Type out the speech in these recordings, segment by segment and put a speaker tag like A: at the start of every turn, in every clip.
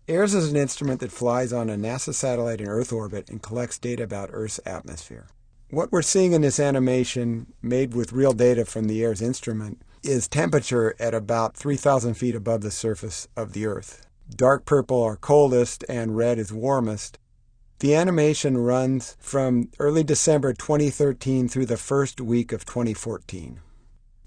A: AIRS is an instrument that flies on a NASA satellite in Earth orbit and collects data about Earth's atmosphere. What we're seeing in this animation, made with real data from the AIRS instrument, is temperature at about 3,000 feet above the surface of the Earth. Dark purple are coldest and red is warmest. The animation runs from early December 2013 through the first week of 2014.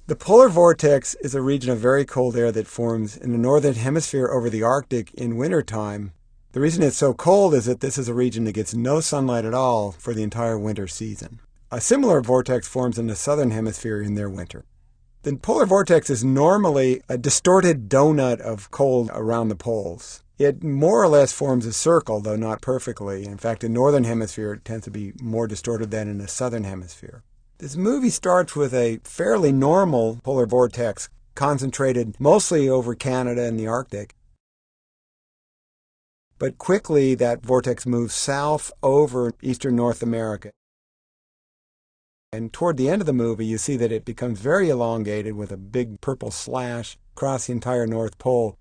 A: The polar vortex is a region of very cold air that forms in the northern hemisphere over the Arctic in wintertime. The reason it's so cold is that this is a region that gets no sunlight at all for the entire winter season. A similar vortex forms in the southern hemisphere in their winter. The polar vortex is normally a distorted donut of cold around the poles. It more or less forms a circle, though not perfectly. In fact, in the northern hemisphere, it tends to be more distorted than in the southern hemisphere. This movie starts with a fairly normal polar vortex, concentrated mostly over Canada and the Arctic. But quickly, that vortex moves south over eastern North America. And toward the end of the movie, you see that it becomes very elongated with a big purple slash across the entire North Pole,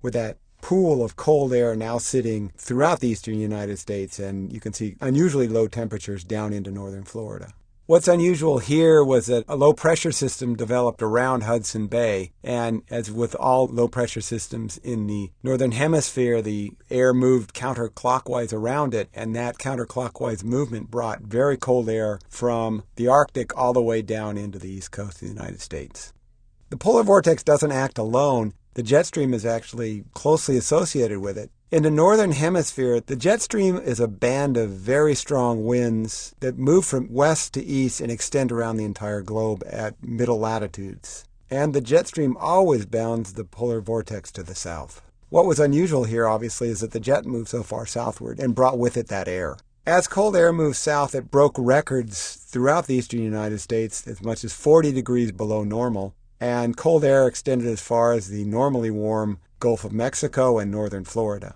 A: with that pool of cold air now sitting throughout the eastern United States, and you can see unusually low temperatures down into northern Florida. What's unusual here was that a low-pressure system developed around Hudson Bay, and as with all low-pressure systems in the northern hemisphere, the air moved counterclockwise around it, and that counterclockwise movement brought very cold air from the Arctic all the way down into the east coast of the United States. The polar vortex doesn't act alone. The jet stream is actually closely associated with it. In the northern hemisphere, the jet stream is a band of very strong winds that move from west to east and extend around the entire globe at middle latitudes. And the jet stream always bounds the polar vortex to the south. What was unusual here, obviously, is that the jet moved so far southward and brought with it that air. As cold air moved south, it broke records throughout the eastern United States, as much as 40 degrees below normal. And cold air extended as far as the normally warm Gulf of Mexico and northern Florida.